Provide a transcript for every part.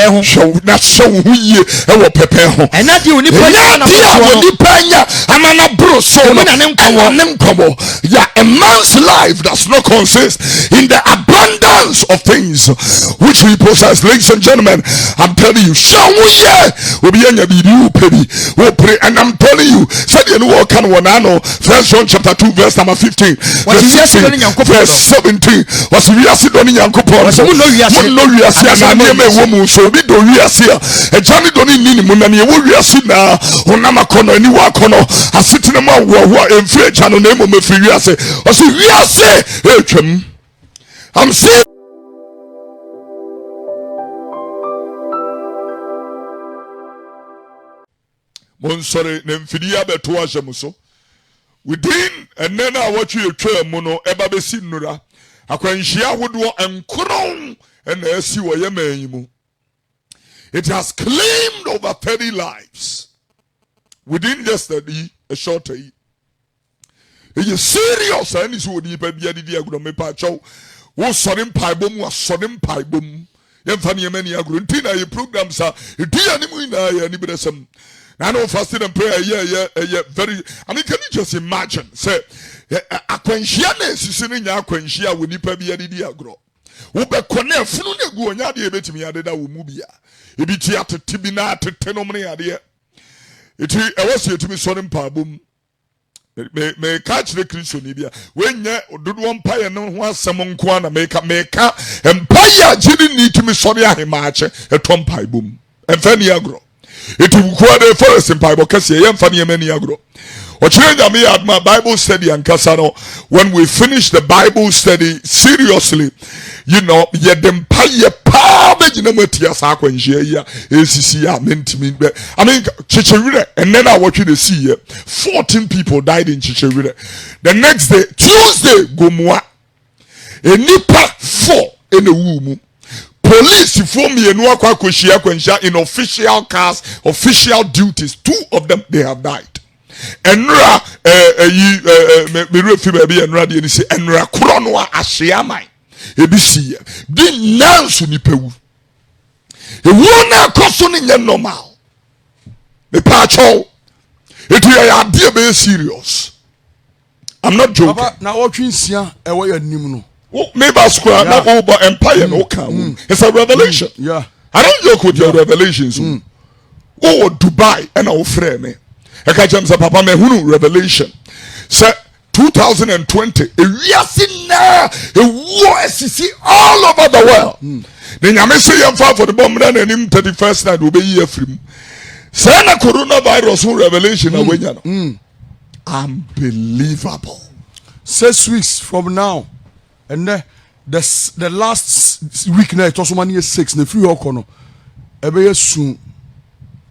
ho na show hu ye e wo pepe ho ena de onipa na onipa nya amana bro so no na ne nkomo yeah, a man's life does not consist in the abundance of things which we possess. Ladies and gentlemen, I'm telling you, show ye obi anya bi you pay we pray, and I'm telling you, said you know can one ano 1 John chapter 2 verse number 15 verse 17 was we are sit on Yankopon so no we are see na me wo mu so bi do we are see e jani do ni mu na me wo we are see na onama kono ni wa kono asitine ma wo emfie chano na mo mefiri we are see o so we are see etwam I'm saying Monsore na mfidi abeto ahyem so within enen a watwe etwa mu no eba besi nnura akwanhia hodo enkron na asi wo yeman mu. It has claimed over 30 lives within just a short time. It is serious and is what you be adi agro me pa chow wo sori mpai bom wa sori mpai bom yemfa ne yemani agro ntina ye programs a edia ne mu ina ya ni bedesem. I know fasting and prayer, yeah, very. I mean, can you just imagine? Say, akwanhia na esisini nya akwanhia we nipa bi adidi agro. Wo be kone funu na gu onya de ebetimi adeda wo mu bia. Ebi ti atete na atete no mne ade. Iti ewose etimi sori mpabom. Me catch the Christian bia. When ye dodo mpa ye no ho asem nko na meka mpa ya gidi ni timi sori ahemaache etompa ibom. Emfa ni agro. It will quote first in Bible kasi yemfa ne mani agro. Ochire me had my Bible study and kasano. When we finish the Bible study seriously, you know, ye dem paye pa be na matia sa kwanhia ya esisi ya mentimi. I mean chichirire and then I watch you to see here 14 people died in chichirire. The next day Tuesday gomwa enipa 4 in the womb. Police for me and Kwakwa in official cars, official duties. 2 of them they have died. Enra me refi baby enra de say enra krono ahyeamai ebisi di nanso ni pewu e wona koso ni nya normal me pa chow it ya de be serious. I'm not joking. Papa na otwinsia e wo ya nim no. Maybe square not over empire no can. It's a revelation. Yeah. I don't joke with your revelations. Oh, Dubai and our friend me. I catch him say papa me hunu revelation. Say 2020 a na a war SCC all over the world. Then you may say you fall for the bomb and him 31st night will be here free. Say na coronavirus revelation unbelievable. 6 weeks from now. And the last week now, it was 1 year 6. The free okono, ebe soon,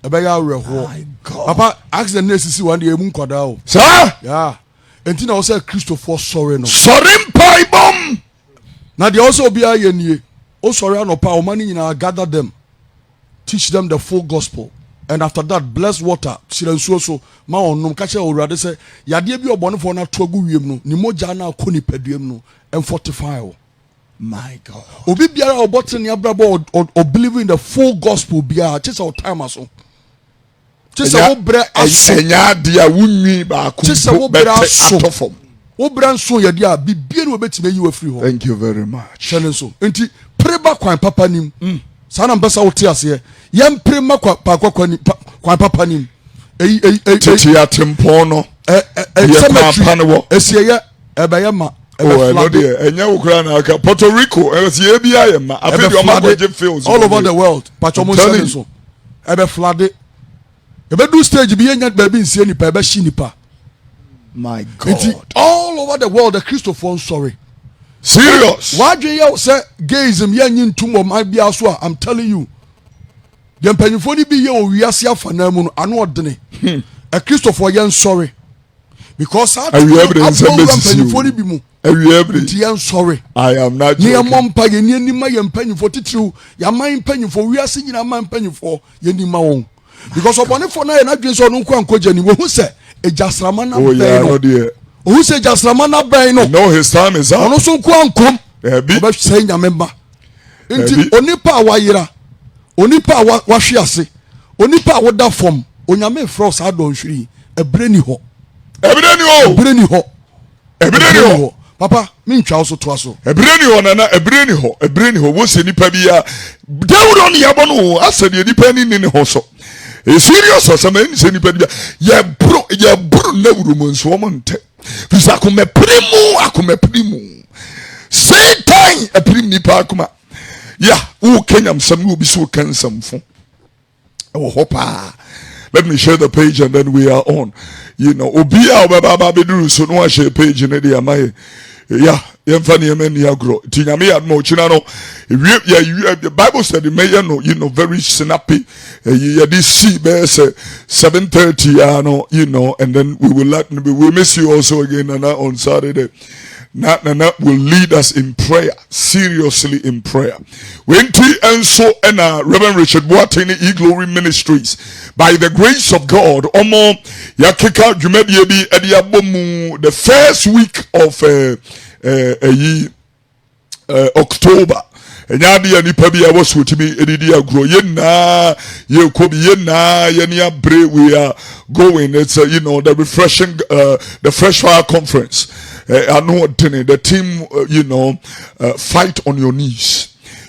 ebe ya reho. Papa, ask the nurse see one day emu kwada. Sir, yeah. And tina also Christopher sorry no. Sorry pai bom. Now they also be a yenye. Oh sorry no pa. Omani yina gather them, teach them the full gospel, and after that bless water. Silenso so ma onum kache orade say yade bi obone for na togu wiem no. Ni moja na akoni peduem no. And 45. My God. Obi biara obotin ya brabo or believe in the full gospel biara. Chisa o time aso. Chisa wo bre aso. Enya dia wunwi ba ku. Chisa wo bre aso. Wo bre nso ye dia bibie no betime yi wa free ho. Thank you very much. Challenge so. Enti preba kwan papa nim. Sana mbesa wo te ase. Yem prema kwan papa nim. Titi ya tempo no. Cemetery. Esiye ebeye ma. Oh, no dear. Puerto Rico, all over the world. So, ebe flooded. Ebe do stage be any baby in see nipa ebe shi nipa. My God. All over the world, the Christopher sorry. Serious. Why do you say gayism yen tumor might be aswa? I'm telling you. The penifoni be ye o wiase afanamu no ano odene. A Christopher yen sorry. Because I evidence penifoni bi mu. Sorry. I am not joking. Near Mompa, you need my penny for teacher, your mind penny for we are singing a man penny for Yenny Maon. Because of one for nine, I just on Unquan Kojani, who said a Jasramana. Oh, yeah, dear. Who said Jasramana Braino? No, his time is up. And also Quankum, saying a member. Onipa Waira, onipa wahwe ase onipa woda form onyame frost adonhwiri ebreni ho papa me ntwa so to aso ebreni ho nana ebreni ho wo se nipa bia Daud on yabo no asade nipa ni ho so e serious asama ni se nipa bia ya bro na wurumu nso mo nte bisa akomeprimu Satan eprim nipa akoma ya wo kenyam sam wo bi so kansamfo oh hopa. Let me share the page and then we are on. You know, Obia Obaba Bedru so no share page in the Amaye. Yeah, Yemfani Yemeni Agro. Tinyame Admo Chinano. The Bible said it may you know very snappy. This see bear 7:30 you know, and then we will miss you also again on Saturday. Nana will lead us in prayer, seriously in prayer. And so Reverend Richard Boateng E-Glory Ministries, by the grace of God, Omo Yakeka Jumedi Ediabomu, the first week of October. Enyadi ya nipa bi awo so timi edidi agro yena ye kobi yena yenia bre we are going. It's you know the refreshing the fresh fire conference. I know the team you know fight on your knees.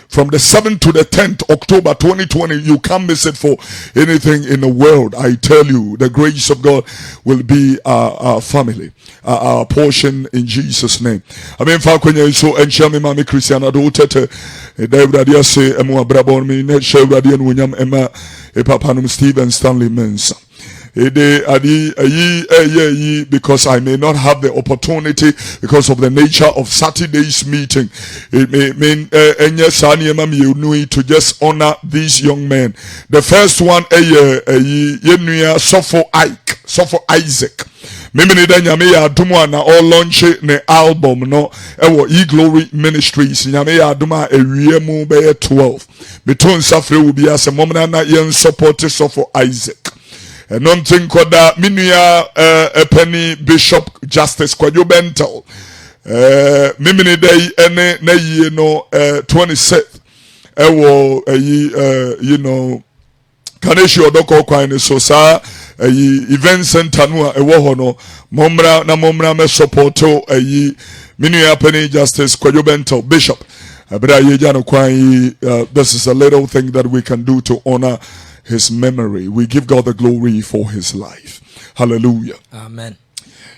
From the 7th to the 10th October 2020, you can't miss it for anything in the world. I tell you, the grace of God will be our family, our portion in Jesus' name. I mean, Falconia so and Shami Mami Christiana do tete. David say Emu Abrabon me net share Radian William Emma Epapanum Stephen Stanley Mensa. Because I may not have the opportunity because of the nature of Saturday's meeting. It may mean to just honor these young men. The first one, Sopho Isaac. Mimi da nyame ya aduma na all launch ne album no ewo E-Glory Ministries nyame ya aduma ewie mu be 12. Beton safre will be as a moment na yen support Sopho Isaac. Nontin koda minua penny Bishop Justice Kwadwo Bentel mimini day ene na yie no 26th ewo you know Kaneshi Odoko kwan so sa event center no ewo ho no momra me support minua penny Justice Kwadwo Bentel Bishop this is a little thing that we can do to honor his memory. We give God the glory for his life. Hallelujah. Amen.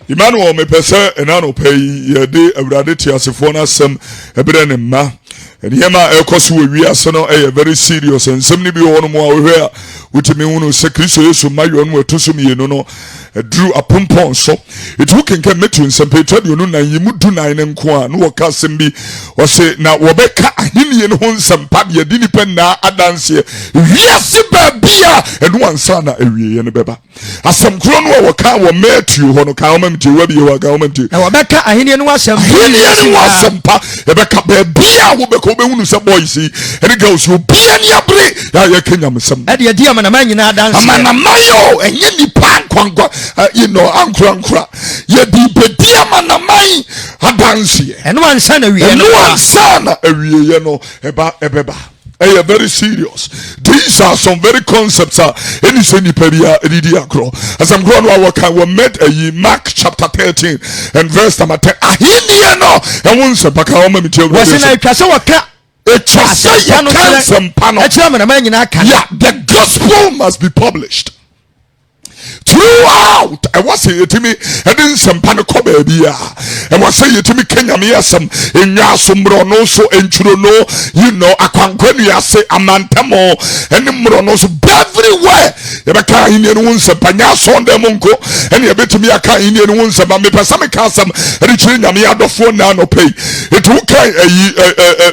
Emmanuel me pese enano pay yede awrade tiasefo na sem ebere ne ma eniyema ekoso wi ase no very serious ensem ni bi wono mo ahwe a wutimi hunu se Kristo Yesu mayo no atoso mienu no drew apompon so it who can metu nsem petwa de onu nan yimu du nan ne nko a no woka sem bi o se na wobeka ahini ne ho nsem pa de di nipa na adanse wiase ba bia enu ansa na ewie ne beba asem kro no woka wo Matthew ho no ka o mti wa bi wa ka o mti na wobeka ahini ne wasem pa ebeka ba bia wo beka obehunu se boys ene girls wo bia ni abre ya Kenya mesem e de dia manama nyina dance manama yo enye nipa kwankwa you know ankra ye di bedia manama adanse eno ansa na wie ye no ebeba very serious. These are some very concepts any seni peria edidi akro as I'm going to we met Mark chapter 13 and verse number 10 ahini no and once baka o mami tie was na twase waka yeah, the gospel must be published throughout. I was saying to me, I didn't some panico baby. I was saying to me, Kenya me some in Yasumbro no so no, you know, I can't go near say Amantamo and Mronos everywhere. If I can't Indian ones, Panya son de Munko, and you bet to me I can't Indian ones about me, but some casam, and it's in Yamiado phone now no pay. It took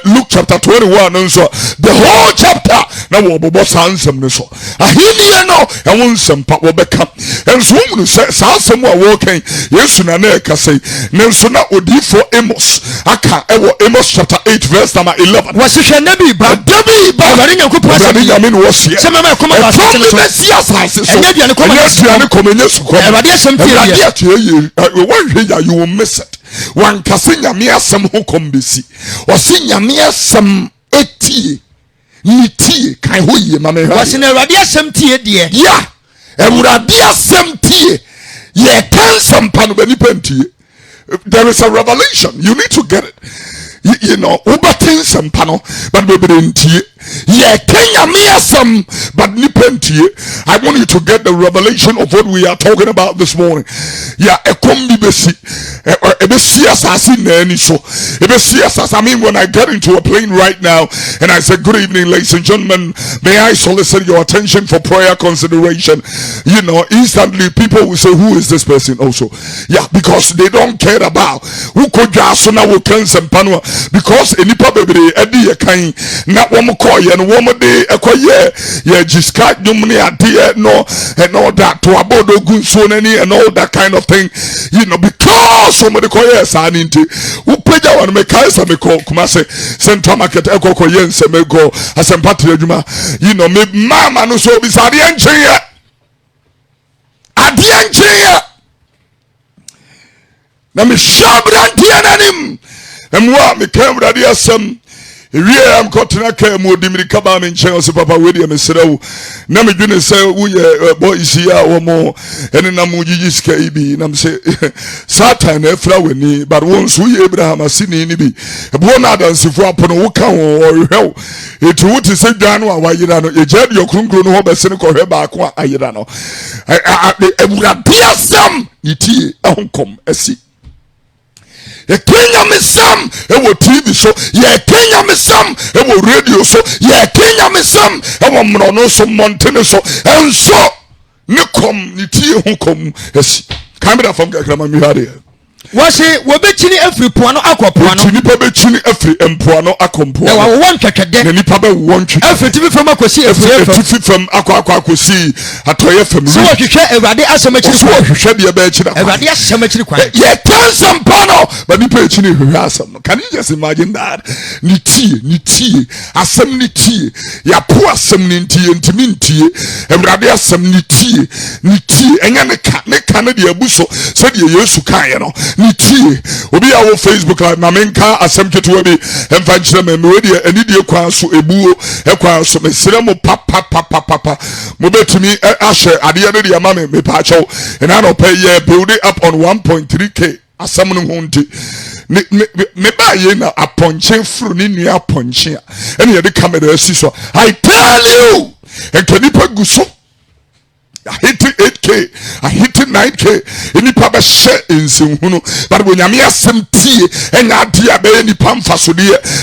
Luke chapter 21 and so the whole chapter now boss handsome so. I hear no, I want some pop will become. And so someone walking, yes, Naneka say, Nelsona Odi for Amos. Aka Ewo Amos chapter 8, verse number 11. Was it a Debbie? But Debbie, I mean, was here. Some of my come about the Messiah's houses. And yet, you will miss it. One Cassinia Mia some who come busy, or Sinya Mia some 80. Niti kan ho ye mame ha. Was in a radia sem tie die. Yeah. Ewuradia sem tie. Ye kan some panu beni pentie. There is a revelation. You need to get it. You know, ubatin some pano, but baby tie. Yeah, Kenya some, but nipentie. I want you to get the revelation of what we are talking about this morning. Yeah, a combi besi, I mean, when I get into a plane right now and I say, good evening, ladies and gentlemen, may I solicit your attention for prayer consideration? You know, instantly people will say, who is this person also? Yeah, because they don't care about who could just now will cancel panua because any probably Eddie kind not one and woman de ekoye ye jiska nyumni ade no and all that to abodo gunsonani and all that kind of thing, you know, because somebody koye saninti upeja wan me kaisa me ko kumase central market ekokoye nseme go asempatre adwuma, you know, me mama no so bi sade enche na me shabrantie nanim emwa me kamrade asem ewie am kotena ka mu odimirika ba me nchen o papa we de me serew na me dwene se wo ye boys ya wo mo ene na mu gigi ska ibi na me se satan na efra wani but won so ye Abraham asini ni bi ebo na adansifo apono wo ka wo hwew etu wo ti se dwan no awayira no ye jade yokunkro no ho bese ne ko hwe ba ko ayira no ebura biasam nitie ahonkom asi ye Kenya me sam ewo TV so ye Kenya me sam ewo radio so ye Kenya me sam ewo mrono so montene so enso ne kom ne tie ho kom esi kamera fam kakra ma mi hade was it we be chini every poano akopoano chini pa be chini every empoano akompoano e wa won twetwede ne nipa be won twetwede every TV from akosi every from akosi atoye fam so what hwehwe Ewurade asemachi so hwehwe bia be chira Ewurade asemachi kwan ye tansam pano but nipa chini hwehwe asem. Can you just imagine that? Ni tie asem ni tie ya po asem ni tie ntimi ntie Ewurade asem ni tie enya ne ka ne de abuso so de Yesu kan ye no ni tie obi a wo Facebook like na menka asem ketewa bi emfa nkyere me we de anidie kwan so ebuo ekwan so mesere mo papa mo betumi ahye ade ne de ama me pa acho and I don't pay ye build it up on 1.3k asem no hunti me ba ye na aponche furu ni nua aponche a ene ye de camera asi so I tell you and kanipa guso I hit 8k, I hit 9k. Any papa share in Sinhuno, but when I'm here, some tea and I dear any pamphlet,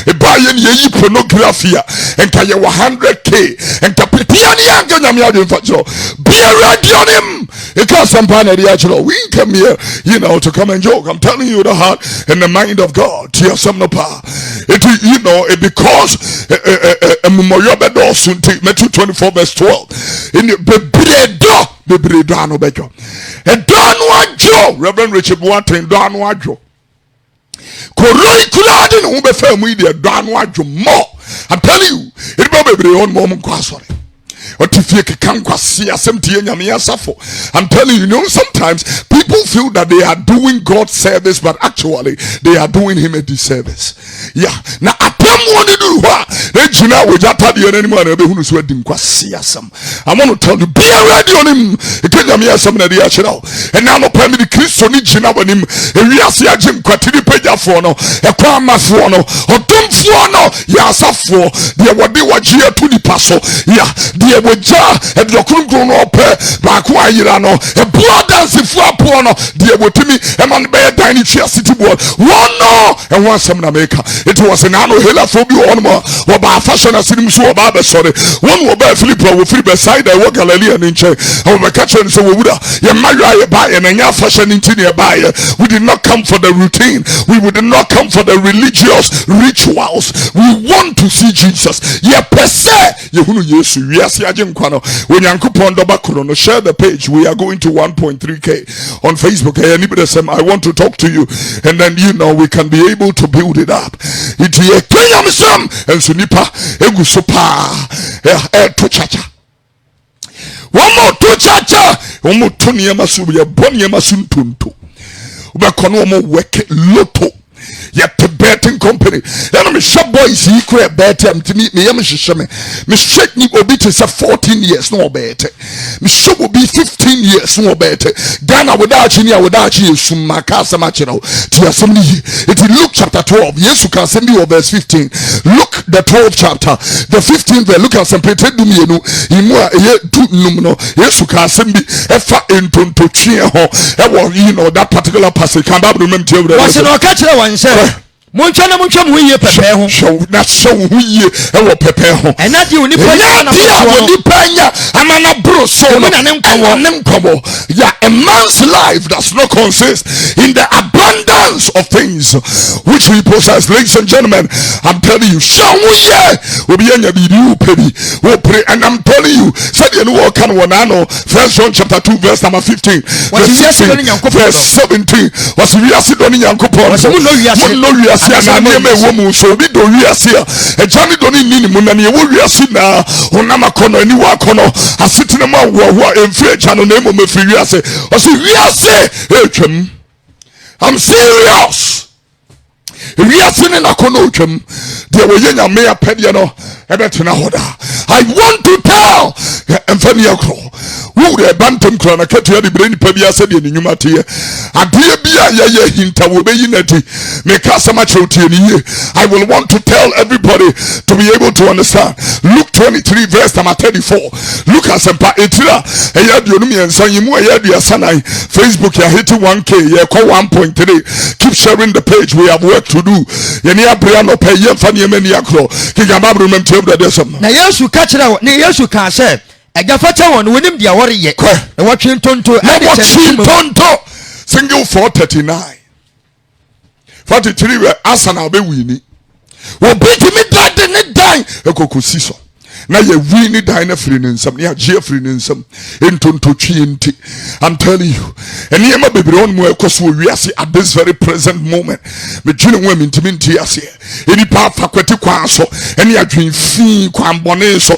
a buy any pornography and carry 100k and Capitiani and Ganamian Fajo. Be a ready on him. It costs some pan at the actual. We come here, you know, to come and joke. I'm telling you the heart and the mind of God. Tear some no power. It, you know, it because a memorial bed or soon take Matthew 24 verse 12. In the bebre do ano bejo e do ano ajo Reverend Richard Boateng do ano ajo koroi kulade no be fa mu ide do ano ajo more. I'm telling you it be bebre on mom kwa sorry otifie kekan kwase asem tie nyame asafo. I'm telling you, sometimes people feel that they are doing God's service but actually they are doing him a disservice. Yeah, na atam woni do ho e jina wo jata de anima na be hunu so adim kwase asem. I want to tell you, be ready on him. E ke nyame asem na de a chira and now no pam de Kristo ni jina wonim e wiase agem kwatiri pejafo no e kwa amafo no odomfo no ya asafo de wode wagye atu nipa so. Yeah, de woja e de okrunkrun no pe ba ko ayira no e blood dance fu apo no de wotimi e man be dan ni twa city board one no e ho asem na make it was an ano hela fo bi on mo wo ba fashion asinim so wo ba be sorry one wo ba Philip wo free beside wo Galilee ni nche wo be catch and so wo wuda ye mawa ye ba ye na nya fashion nti ne ba ye. We did not come for the routine, we did not come for the religious rituals. We want to see Jesus. Ye pese ye hunu Yesu wiase kwano onyankopon doba kro no. Share the page. We are going to 1.3k on Facebook. Hey, anybody say I want to talk to you, and then you know we can be able to build it up. It ye Kenya misam and sunipa egu sopa to chacha one more to chacha one more to niema su ye bon niema sun tuntu ube kono mo weke loto yet the betting company. Then me shop boys equal betting to me yam shishame. Me straight ni obi to say 14 years no bet. Me show will be 15 years no bet. Ghana without you without you sumaka samachino. To assembly it is Luke chapter 12. Yes, you can send you verse 15. Luke the 12th chapter, the 15th verse. Look at some Peter Dumienu. Imua ye tu numno. Yes, you can send me efa into you know that particular passage. Can I remember you? Was no catch one say. Munchana muncham huye pepe ho. Show na show huye e wo pepe ho. And that you ni panya na ni panya amana bro so no nemkomo. Yeah, a man's life does not consist in the abundance of things which we possess. Ladies and gentlemen, I'm telling you, show huye obi anya bidu pedi. We pray and I'm telling you, said you know kan wonano. First John chapter 2 verse number 15. Verse 17. Was we are sitting Yankopon. So ananiyeme womu so bi do wiase a ejani do ni nini mu na ne wo wiase na onama kono ani wa kono asetene ma wo emfi ejano na emo mefiri wiase o so wiase etwam. I'm serious. Wiase ne na kono otwam de wo ye nyame apede no ebetena hoda. I want to tell emfani akro wo de bantam kro na katua de breni pa bia se de ni nyuma te ade bia ye hinta wo be yinati me kasa ma chewtie ni ye. I will want to tell everybody to be able to understand. Luke 23 verse number 34. Look at some etira eya duonum yensan yimu eya duasanan. Facebook ya hit 1k ye ko 1.3. Keep sharing the page. We have work to do. Ye ni abria no pay ye mfa ni mani akro kiga babru mem tie brother some. Na Yesu ka kire ne Yesu ka say egafacha won wonim dia wore ye. E watwe ntonto single 439 43 we asana be wini obi timi dade ne dan ekokosi so na ye wini dan na free nsam ya je free nsam entonto twienti. I'm telling you, eni ema bebre on mo ekoso wiase at this very present moment. Me twine wo amintimi nti ase eni pa fakwati kwa so eni adwen fi kwa mbone so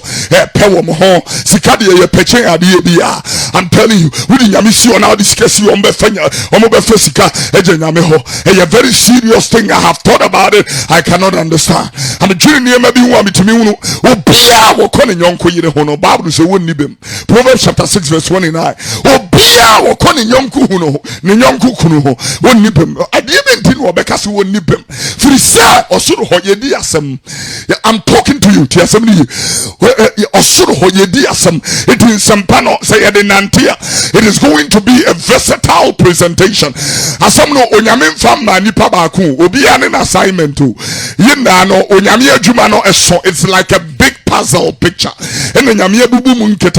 pe wo mo ho sika de ye pechen ade ye bia. I'm telling you, we di nyame si ona odi sika si on be fanya on be fa sika eje nyame ho. A very serious thing. I have thought about it. I cannot understand. I'm twine ne ema bi wo amintimi hu obia wo kone nyonko yire ho no. Bible say wonni bem. Proverbs chapter 6 verse 29. Obia wo kone nyonko hu no ne nyonko kunu ho wonni bem. Ade menti no obeka se wonni bem. Firi say osoro ho yedi asem. I'm talking to you. Ti asem ni osoro ho yedi asem. It is some panel say yede nantia. It is going to be a versatile presentation. Asem no onyame mfa ma nipa ba ku obia ne assignment to yinda no onyame adwuma no eso. It's like a big puzzle picture. And then nyame bubu mu nkete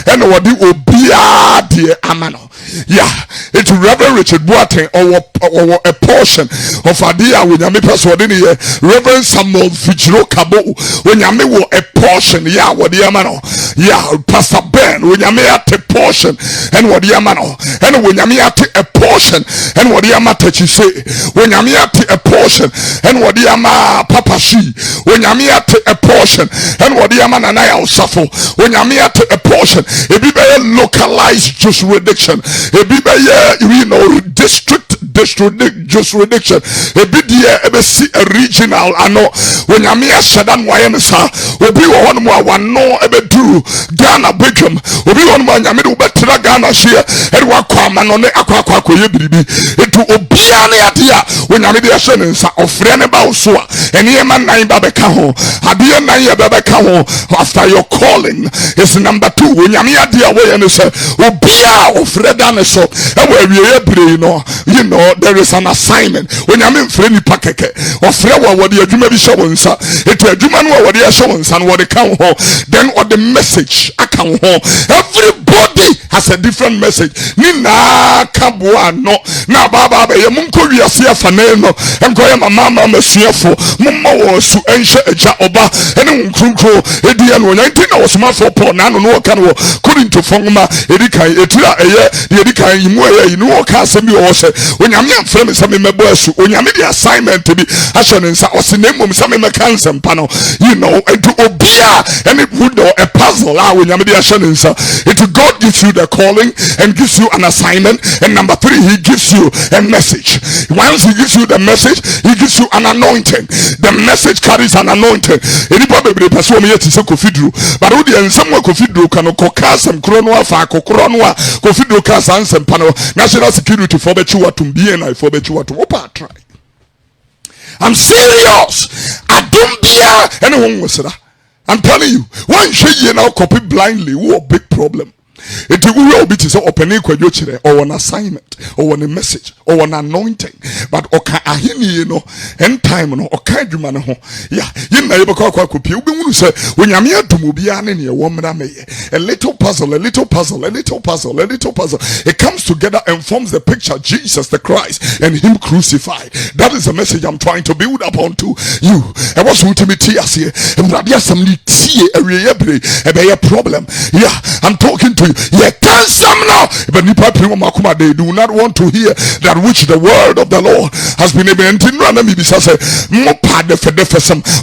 and what the obia de amano. Yeah, it's Reverend Richard Boateng or a portion of Adia when Yami Password in here. Reverend Samuel Fijro Kabo when Yami will a portion. Yeah, what the Amano. Yeah, Pastor Ben when Yami at a portion and what the Amano. And when Yami at a portion and what the Amatachi say. When Yami at a portion and what the Ama Papa Shi. When Yami at a portion and what the Amananaya suffer. When Yami at a portion, it be very localized jurisdiction. A be you know district jurisdiction. A be a regional. I know when I'm here, Shadan Wayansa will be one more one no ever do Ghana Beckham will be one more Yamidu Betra Ghana share and Wakwaman on the Aqua Baby. It will be an idea when I'm here of friend about so and Yeman Nine Babakaho. Adia Naya Babakaho after your calling is number 2 when I'm here, dear way and say, will be of Redan so and where we you know there is an assignment when I'm in friendly pakeke or frewa what the Juma Bishawans it will Juman what the Ashawans and what they come home then what the message I come home. Everybody has a different message. Nina Kabua no na baba be munko wiase faneno enko ya mama masuafo mumma wo su enhye eja oba ene nkrukro edi anu 19 was ma for Paul na no kan wo Korinto fongma edi kan etira eye de edi kan yimu eye inu wo ka asemi wo se onyame amfre me se me mebo asu onyame the assignment bi ahye ne nsa ose na mmom se me meka nsem pa no you know edu obia and it would a puzzle puzzle. It's God gives you the calling and gives you an assignment, and number 3, he gives you a message. Once he gives you the message, he gives you an anointing. The message carries an anointing. Anybody be person me yet say kofidru, but who the ensem kofidru kan ko kasem krono afa kokoro no a kofidru kasa ansem pano national security for bechi watum bi na for bechi watum opa try. I'm serious. Adumbia anyone was that. I'm telling you, one shey now copy blindly, who a big problem. It will be to opening or an assignment or on a message or an anointing, but okay, ahini no end time no okay man ho yeah you know you could say when you're near to Mubian in your woman a little puzzle, it comes together and forms the picture Jesus the Christ and him crucified. That is the message I'm trying to build upon to you. I was with me tears here and some a problem. Yeah, I'm talking to you. Yeah, tell some now. But they do not want to hear that which the word of the Lord has been able to run me because more part of the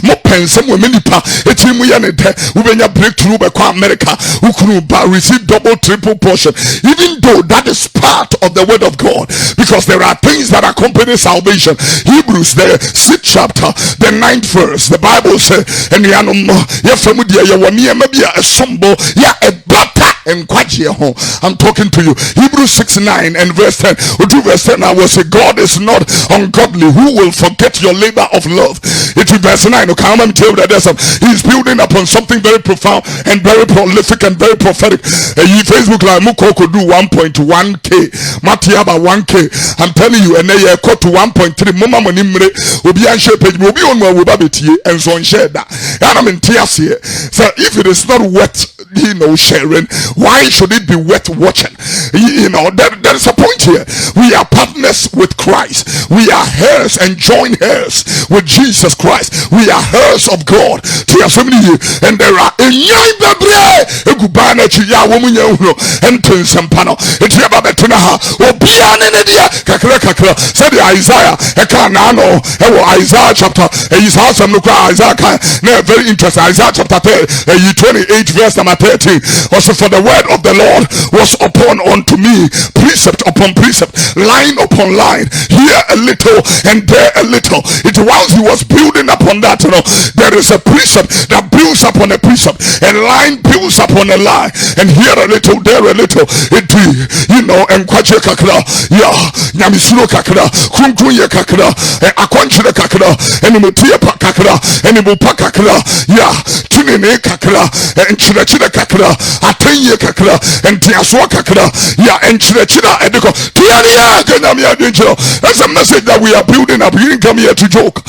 more pensum women it's him we when you break through by America who could receive double triple portion, even though that is part of the word of God, because there are things that accompany salvation. Hebrews the 6th chapter, the 9th verse, the Bible says, and you I'm talking to you. Hebrews 6:9 and verse 10. Verse 10 I will say, God is not ungodly, who will forget your labor of love. It's verse 9. Okay, I'm going to tell you that he's building upon something very profound and very prolific and very prophetic. Facebook like Mukoko do 1.1k, Matiaba 1k. I'm telling you, and they cut to 1.3. Mama Monimre will be on shape, will be on my webabity and so on share that. And I'm in tears here. So if it is not worth sharing, why should it be worth watching? There is a point here. We are partners with Christ. We are heirs and joint heirs with Jesus Christ. We are heirs of God. And there are Isaiah chapter very interesting. Isaiah chapter 28 verse number 13. Also, for the word of the Lord was upon unto me, precept upon precept, line upon line, here a little and there a little. It whilst he was building upon that, there is a precept that builds upon a precept, and line builds upon a line, and here a little, there a little. It and kwache kakra, yeah, nyamisuro kakra, kunkunye kakra, akwanchire kakra, and mutie kakra, and mupa kakra, yeah, tunene kakra, and chire kakra, atenye kakra, and tiaswa kakra, yeah, and chire ediko, tiania kanamia dinjo. That's a message that we are building up. You didn't come here to joke.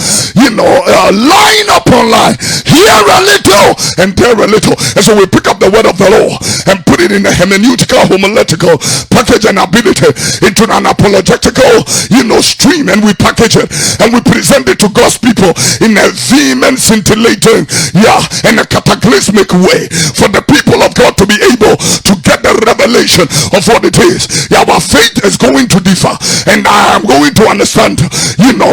Line upon line, here a little and there a little. And so we pick up the word of the Lord and put it in a hermeneutical, homiletical package and ability into an apologetical, stream, and we package it and we present it to God's people in a vehement, scintillating, and a cataclysmic way for the people of God to be able to get the revelation of what it is. Our faith is going to differ, and I am going to understand,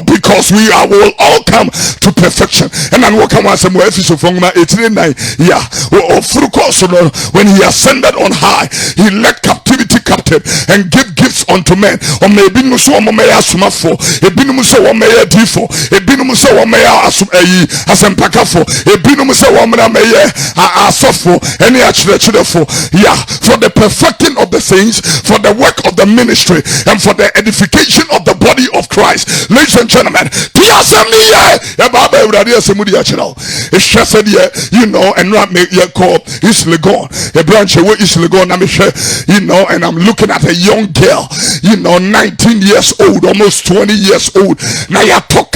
because we will all come to perfection. And then what come on some way from 89, when he ascended on high, he led captivity captive and gave gifts unto men. Or maybe no so maya sumafo, a binum so maya defo, a binum so maya asempakafo, a binum so maya asofo, any achirefo, for the perfecting of the saints, for the work of the ministry, and for the edification of the body of Christ. Ladies and gentlemen, it's just and not make your call is Legon, a branch away is Legon, and I'm looking at a young girl, 19 years old, almost 20 years old. Now you talk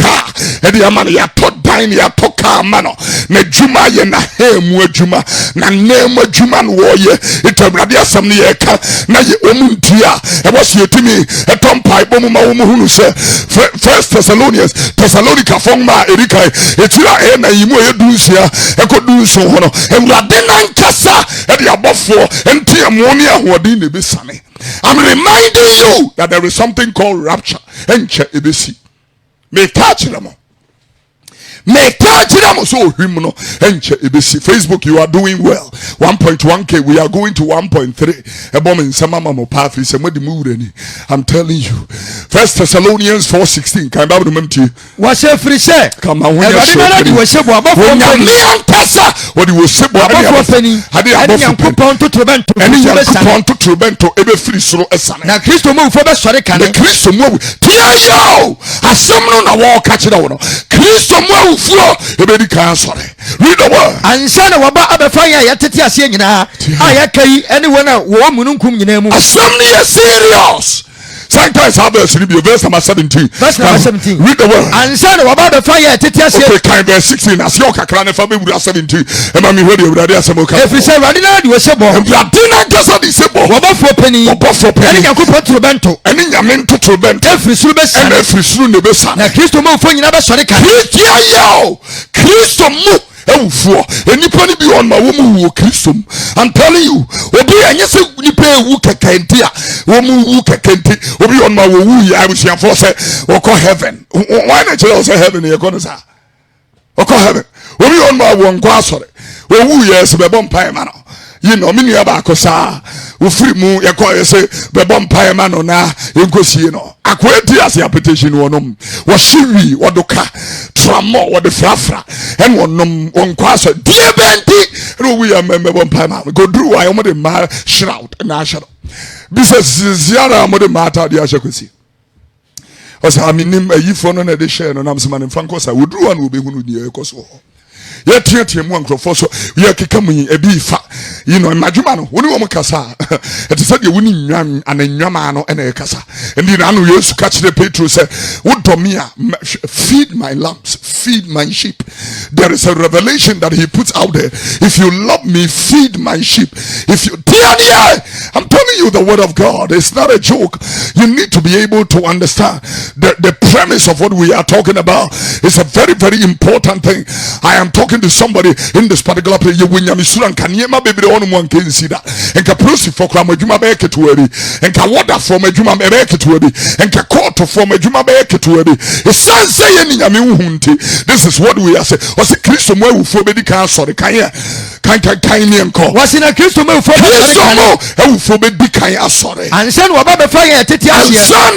and the man you talk dine you talk mano. Na juma ye na hemu juma na name juma warrior. It radia samni eka na ye omuntia. E was ye timi e tom pipe bomu ma umuhunu se. First Thessalonica fongma erika etira e na yimu e dunsia e ko dunso hono. E rade na nkasa e de abofo enti amoni ahodi ne besane. I'm reminding you that there is something called rapture. Enche ebesi. Me catch them. Make Tajamo so him no Facebook, you are doing well. 1.1k, we are going to 1.3. A bomb in Samama Pafi, some of the mood. I'm telling you. 1 Thessalonians 4:16. Can I remember to you? What's a free share? Come on, when you're saying what you will say, what na Kristo mu fo be sori kan the Kristo mu tia yo asem no na wo ka kire wo no Kristo mu awufuo ebedi kan sori. Read the word. Ansa na waba abefa ya yetete ase nyina ayakai anyone na wo mununkum nyina mu asem ni is serious. Sometimes I verse number 17. Verse number 17. Read the word. Ansa na waba abefa ya yetete ase okay kind verse 16 as your kakra na fa be 17 e ma me hodi urade asem ka if you say radi na de wo sebo urade na gasa de sebo waba fo pani ani yakopɔ trobento ani nyame nto trobento every suru be sa and every suru ne be sa na Kristo mu fo nyina be sori kan Kristo mu ewufuo enipa ni bi on ma wo mu wo Kristo mu. I'm telling you obi anye se nipa ewu kekenti a wo mu wu kekenti obi on ma wo wu ya abusiafo se wo ko heaven why not tell us heaven ye ko no sa wo ko heaven obi on ma wo nko asore wo wu ya se be bom pai ma no you know me nua ba ko sa wo free mu ye ko ye se be bom pai ma no na enkosie no akwati as application wonom wo shiwi wodoka tramo wo de frafra en wonom wonko aso die benti no we am bom pai ma go do why o de ma shroud na shroud business ziara mo de mata de ashakosi osa aminim ayifo no na de share no nam se man franco sa wo do one wo be hunu die ekoso ye tie mu ankrofo so ye keka mu ebi fa you know madwuma no woni wo mkasa it is said ye woni nwan ananwama no ena kasa ndi na no Yesu ka kire Petro say wo domi a feed my lambs feed my sheep. There is a revelation that he puts out there. If you love me, feed my sheep. If you I'm telling you the word of God, it's not a joke. You need to be able to understand the premise of what we are talking about. It's a very, very important thing. I am talking to somebody in this particular place. You win Yamisuran Kanyema baby on one can see that. And Caprosi for Kramajuma Beketueri, and Kawada from a Juma Beketueri, and Kakoto from a Juma Beketueri. It says saying Yamuhunti. This is what we are saying. Was it Christo Mo for medical sorry? Kaya and call. Was in a Christo Mo for be kaya sorry. And son wa baba fire titias son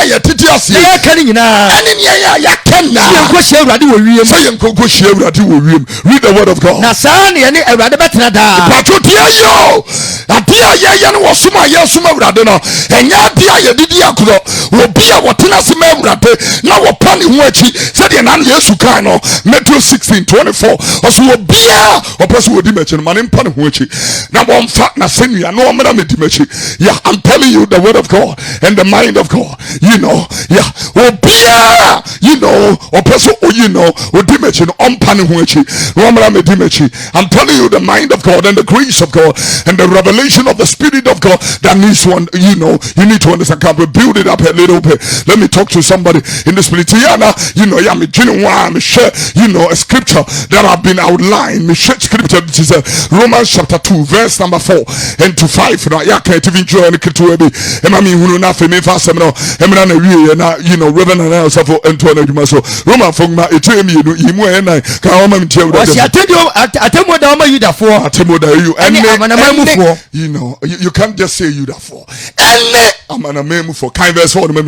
ya titias ya kani na ani ya kenna ko she urade wo wiem say enko ko she urade wo wiem. Read the word of God. Na san ye ne urade betena da patrodia yo adia ya no wosoma ya soma urade no enya dia ya didi akro obi a wotena se ma urade na wo pa ne ho achi say de na Yesu kan no Matthew 16:24 oso obi a opose wodi mechi no mane pa ne ho achi na wo mfa na senua no omra medi mechi. Yeah, I'm telling you the word of God and the mind of God. You know, yeah. Obia, you know, opose you know, odi mechi no ompa ne ho achi no omra medi mechi. I'm telling you the mind of God and the grace of God and the revelation of the Spirit of God that needs one, you know, you need to understand. Can we build it up a little bit? Let me talk to somebody in the spirit. You know, yeah, me share, you know, a scripture that have been outlined. Me share scripture which is Romans chapter 2 verse number 4 and to 5. Now, yeah, can't even join the kituebi. Emami hunu na fe me fa sem no. Emra na wie na, you know, Reverend and also for into an adwuma so. Roman fogma etemi no imu na ka o ma mtie wo. Was ya atemo da o ma yuda fo. Atemo da you. And you know, you can't just say you that for. And amana memu for kind verse 4 no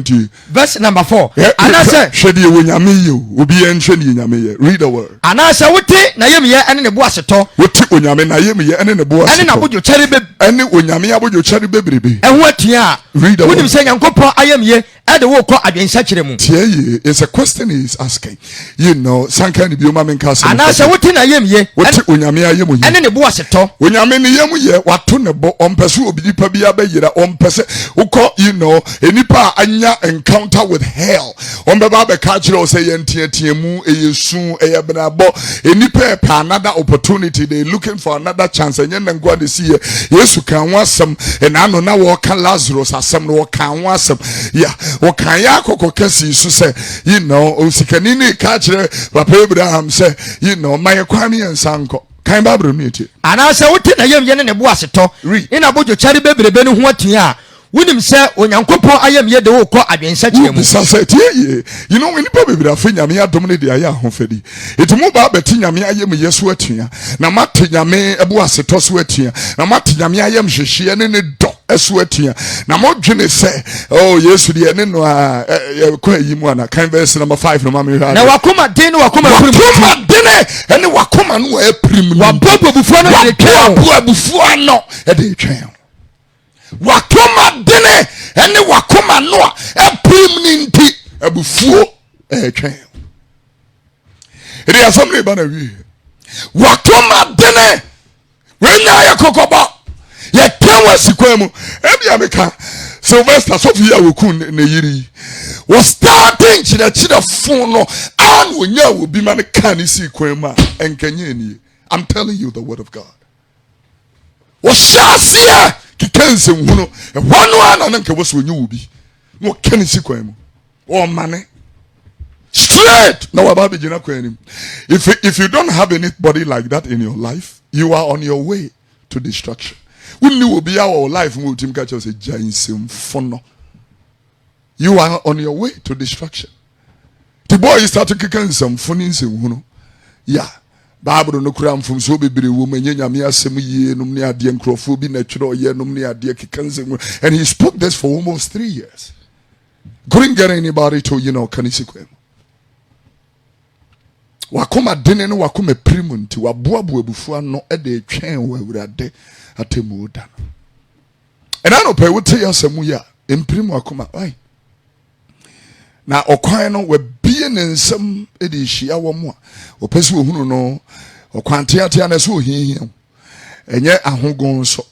verse number 4. Anase shedi wonyame yo obi en hwedi nyame ye. Read the word. Anase wote na yem ye ene ne bo aseto. Wote onyame na yem ye ene ne bo aseto. Ene na bojo cheri be ene onyame abojo cheri bebrebe. Eho atua. Read the word. Wonim se Nyankopon ayem ye ede wo kɔ adwensa kyerɛ mu. Tie ye is a question he is asking. You know, sanka ni bi o ma menka se. Anase wote na yem ye. Wote onyame ayem ye. Ene ne bo aseto. Onyame ne yem ye wato ne bo ompese obi nipa bi abayira ompese ukɔ you know enipa anya encounter with hell. Ombeba be ka kyerɛ o se ye ntiatia mu eyesu eyebenabo enipa pa another opportunity they looking for another chance enye na ngwa de see Yesu kan wasam enano na wo ka Lazarus asem no wo kan wasam yeah wo kan ya kokko kasi so say you know osikani ni ka kyerɛ Papa Abraham say you know my kwame ensanko kan Bible no eti anase wote na yem ye ne bo aseto ina bojo kyare bebrebe ne ho atua wonim sɛ onyankopɔn ayam ye de wo kɔ adwensakyerɛ mu bisa sɛ tie you know nipa bebree afa nyame adom ne de ayɛ ahofadi enti mo ba bɛte nyame ayam yɛ so atua na mate nyame ɛbo asetɔ so atua na mate nyame ayam hwehwɛ ne ne dɔ ɛso atua na modwene sɛ oh yesu de ne no a kɔ ayi mu ana kan verse number 5 no ma me hwa na wakoma den ne wakoma pirim wakoma dene ɛne wakoma no apirim no wabɔ abufuo no de twɛn abufuo no ɛde twɛn wakoma dene ɛne wakoma no a apirim ne nti abufuo ɛtwɛn ɛde asɛm ne ba na wie wakoma dene wenya yɛ kokɔbɔ yɛtɛn wɔ sikwa mu ebia meka Sylvester Sophia wokun ne yiri was starting kyerɛkyerɛfo no a no nya obi ma ne ka ne sikwa mu a ɛnkanye nie. I'm telling you the word of God. Wɔhyɛaseɛ keka nsɛmhu no ɛhɔ no a na nka wɔ sɛ ɔnyɛ wɔ bi na ɔka ne sikwa mu ɔmane straight na waba bɛgyina kwan anim. If you don't have anybody like that in your life, you are on your way to destruction. Wunni obi a wɔ life mu otim ka kyerɛ sɛ gya nsɛmfo no, you are on your way to destruction. The boy start to keka nsɛmfo ne nsɛmhu no yeah Bible no kura mfom so bebre wo manye nyame asem yie nom ne ade nkrofo bi na twere oyɛ nom ne ade keka nsɛm, and he spoke this for almost 3 years. Couldn't get anybody to kanisikwem. Wakoma dene no wakoma primu nti waboaboa abufu ano de twɛn wɔ awurade atemu da no. Ɛna no pɛ wote asɛm ya emprimu akoma ai na ɔkwan no wabie ne nsɛm de hyia wɔ mu a ɔpɛ sɛ ohunu no ɔkwan teatea na sɛ ohihia ɛnyɛ ahogon so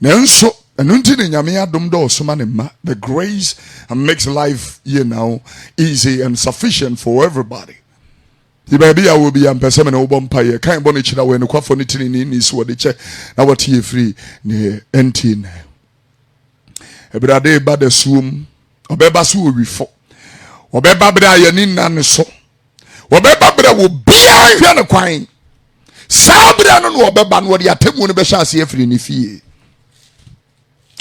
na nso ɛno nti ne nyame adom dɔ ɔsoma ne ma. The grace makes life now easy and sufficient for everybody. Di baby a wo bi am pese me na wo bɔ mpaye kan bɔ ne kyira wɔ ne kwafo ne tini ni so de kyɛ na wɔte ye free ne enti na ebrade ba da suom ɔbɛba so owifo ɔbɛba bra ya ni na ne so ɔbɛba bra wo bia hwɛ ne kwan saa bra no no ɔbɛba no wɔde atemu no bɛhyɛ ase afiri ne fie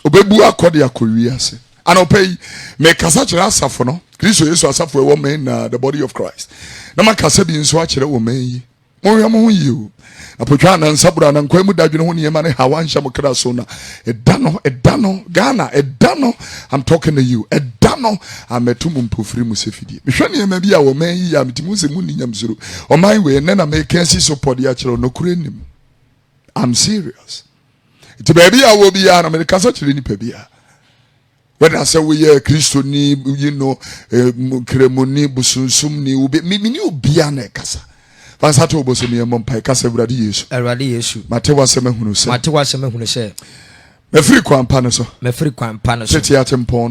ɔbɛbu akɔde akɔwi ase ana ɔpɛ me kasa kyerɛ asafo no Kristo Yesu asafo ɛwɔ men na the body of Christ na makasa bi nso akyerɛ wɔ men yi mo hwɛ mo ho yi o apotwa na nsabura na nkwa mu dadwene ho niyema ne hawa nhyɛ mo kra so na ɛda no Ghana ɛda no I'm talking to you ɛda no ametum mpofiri mu sefidie mehwɛ niyema bi a wɔ men yi ya metimu se mu ninyam zuru ɔman we ne na make si so pɔde akyerɛ no kure nim. I'm serious. Ti baabi a wo bi ya na me kasa kyerɛ nipa bi a when I say we are Christo ni kremoni busunsum ni ube mini ubia na kasa fansato oboso mi emompa kasa Awurade Yesu Matewa se mehunu se mefiri kwampa no so tete atempon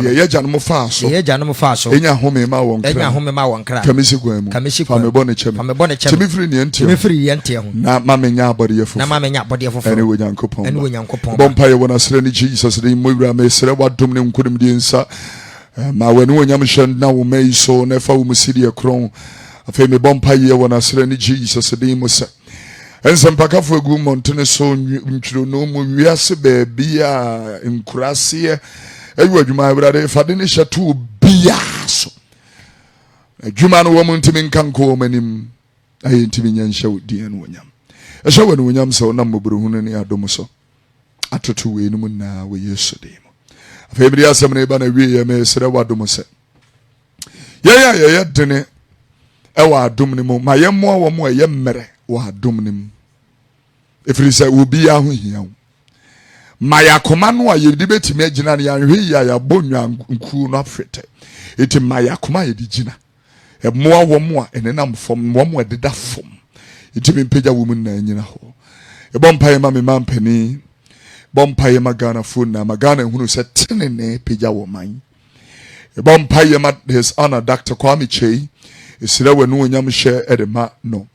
no ye agya no mo fa so enya home ma won kra kamisi gwan mu fa me bɔ ne kyem mefiri ne enti ho na ma menya abɔde yefo ene Onyankopɔn bompa ye wona sere ni Jesus de mo wura me sere wadom ne nkodum de nsa ma wani wonyam hwɛ na wo mai so na fa wo musidi ekron afei me bompa ye wona sere ni Jesus de mo se ensempakafo egu montene so ntwiro no mu wiase baabi a nkurase ayu adwuma Awurade fade ne hyeto bia so adwuma no wo ntimi nkanko manim ayi ntimi nyanhye odien no wonyam ehye wani wonyam so na mboburu ne adom so atoto we no mu na we Yesu de mo afei bi asem ne ba na wie ye me sere wadom se ye dene e wa adom ne mu ma ye mo wo mo ye mmere wa dom nim efiri sɛ obi aho hia wo ma yakoma no a yedi betimi agina ne yanhwe ya bonwa nku no afrete eti ma yakoma yedi gina moa wo mo a enenam fom wo mo ededa fom eti mpeja wo mu na nyina ho ebompa ma me mampani bompa ma Ghana phone na ma Ghana hunu sɛ tenene peja wo man ebompa ma his honor Dr. Kwame Chei esira wanu onyam hye edema no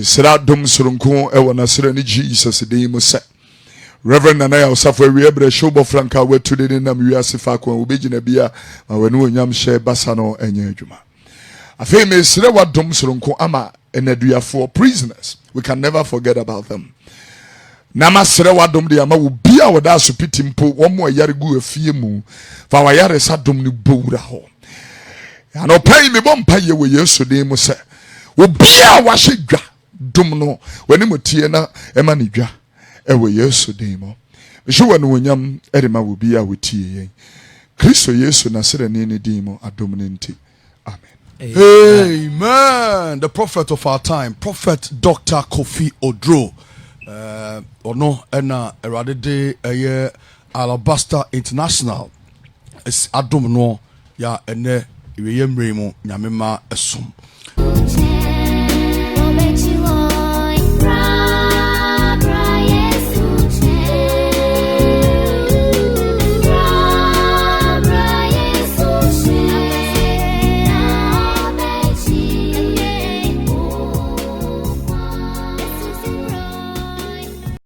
Sira dum surunku ewa na sira ni Jesus de mu se Reverend Nanaya Osafo Ebre Shobo Franka wetu de na wiase fa kwa obegina bia ma wanu onyam hye basa no enye adwuma afei me sira wa dum surunku ama enaduafo prisoners we can never forget about them na masrɛ wadom de ama wo bia wɔda asopiti mpo wɔn a yare gu afie mu fa wayare sa dom ne bowura hɔ anɔpai me bɔ mpa ye wɔ Yesu din mu sɛ wo bia wahye dwa dom no wani mutie na ema ne dwa ɛwɔ Yesu din mu hwe wɔ no wonyam ɛde ma wo bia wotie yɛn Kristo Yesu na sere ne din mu adom ne nti amen. Amen. The prophet of our time, Prophet Dr. Kofi Oduro. Ono ena erade de eye Alabaster International. Es adom no ya ene iwe yemre mu nyamema esum.